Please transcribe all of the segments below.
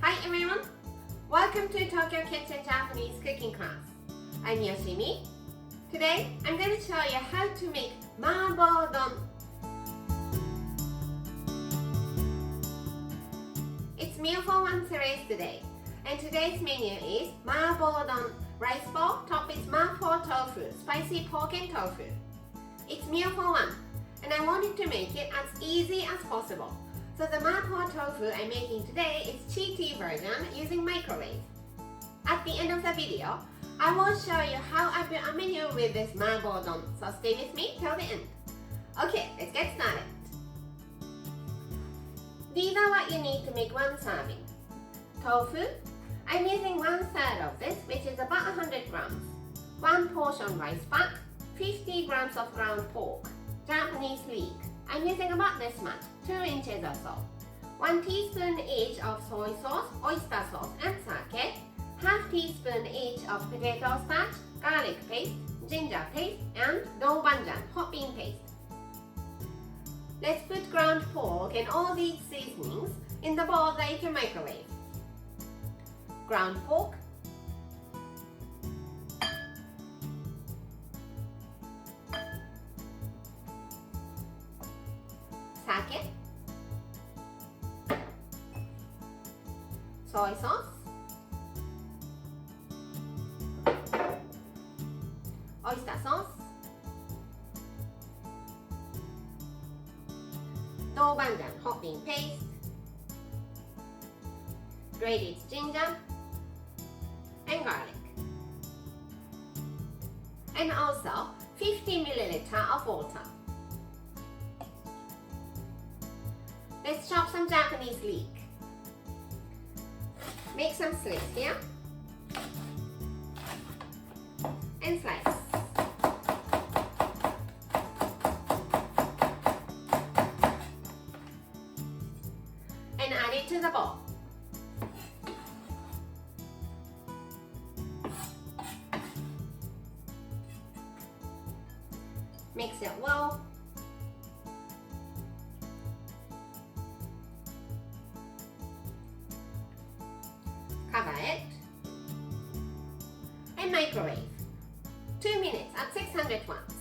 Hi everyone! Welcome to Tokyo Kitchen Japanese cooking class. I'm Yoshimi. Today, I'm going to show you how to make Mapo Tofu. It's meal for one series today, and today's menu is Mapo Tofu rice bowl topped with Mapo Tofu, spicy pork and tofu. It's meal for one, and I wanted to make it as easy as possible. So the Mapo Tofu I'm making today is cheaty version using microwave. At the end of the video, I will show you how I built a menu with this Mapo Tofu, so stay with me till the end. Okay, let's get started. These are what you need to make one serving. Tofu, I'm using 1/3 of this, which is about 100 grams. 1 portion rice pack, 50 grams of ground pork, Japanese leek. I'm using about this much, 2 inches or so. 1 teaspoon each of soy sauce, oyster sauce and sake. Half teaspoon each of potato starch, garlic paste, ginger paste and doubanjian hot bean paste. Let's put ground pork and all these seasonings in the bowl that you can microwave. Ground pork, sake, soy sauce, oyster sauce, doubanjian hot bean paste, grated ginger, and garlic. And also 50 milliliters of water. Let's chop some Japanese leek. Make some slits here and slice. And add it to the bowl. Mix it well. Cover it and microwave 2 minutes at 600 watts.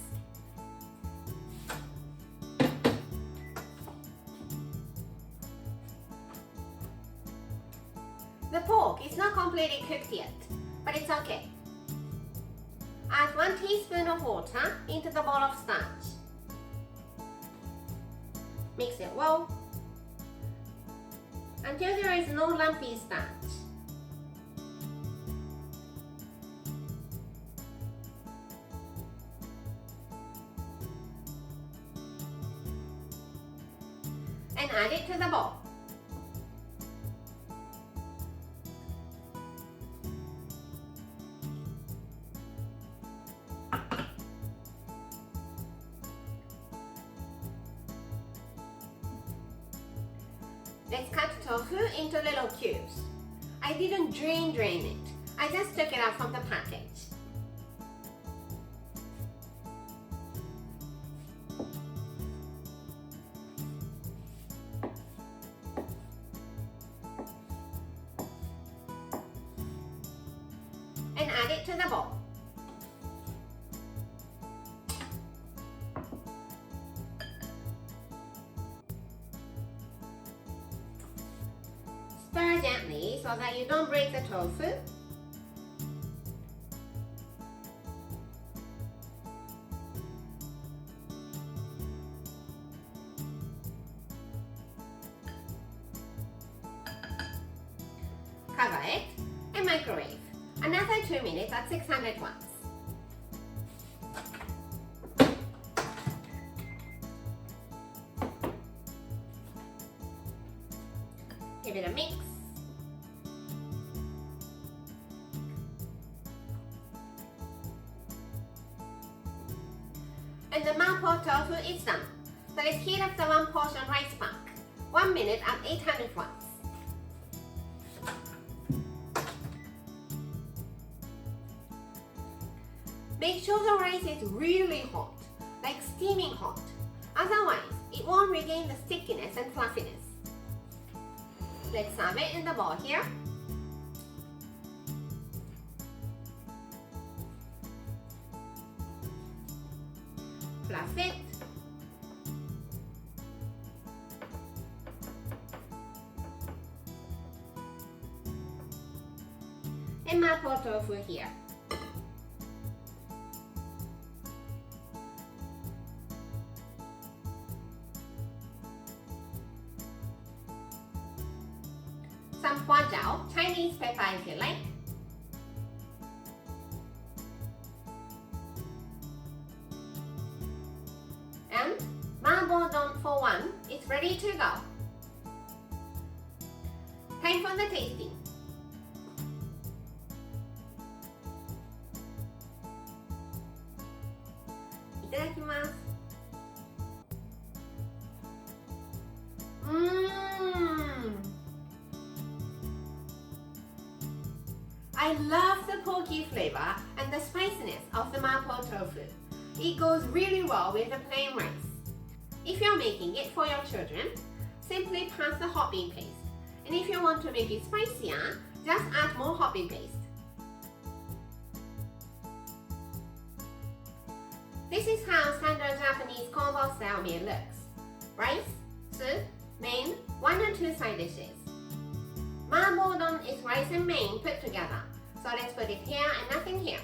The pork is not completely cooked yet, but it's okay. Add 1 teaspoon of water into the bowl of starch. Mix it well until there is no lumpy starch. And add it to the bowl. Let's cut tofu into little cubes. I didn't drain it. I just took it out from the package. And add it to the bowl. Stir gently so that you don't break the tofu. Cover it and microwave another 2 minutes at 600 watts. Give it a mix. And the Mapo Tofu is done. So let's heat up the 1 portion rice pack. 1 minute at 800 watts. Make sure the rice is really hot, like steaming hot. Otherwise, it won't regain the stickiness and fluffiness. Let's serve it in the bowl here. Plus it. And Mapo Tofu here. Some huajiao, Chinese pepper if you like. And Mapo Tofu for one, it's ready to go. Time for the tasting. いただきます。I love the pokey flavor and the spiciness of the Mapo Tofu. It goes really well with the plain rice. If you're making it for your children, simply pass the hot bean paste. And if you want to make it spicier, just add more hot bean paste. This is how standard Japanese combo style meal looks. Rice, soup, main, 1 or 2 side dishes. Mapo Tofu is rice and main put together, so let's put it here and nothing here.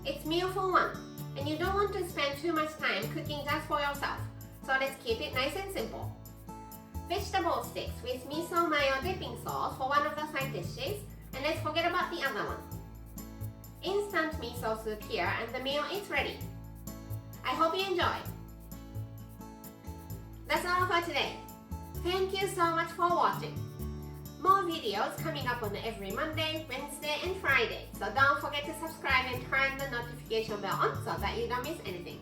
It's meal for one, and you don't want to spend too much time cooking just for yourself, so let's keep it nice and simple. Vegetable sticks with miso mayo dipping sauce for one of the side dishes, and let's forget about the other one. Instant miso soup here, and the meal is ready. I hope you enjoyed. That's all for today. Thank you so much for watching. More videos coming up on every Monday, Wednesday, and Friday. So don't forget to subscribe and turn the notification bell on so that you don't miss anything.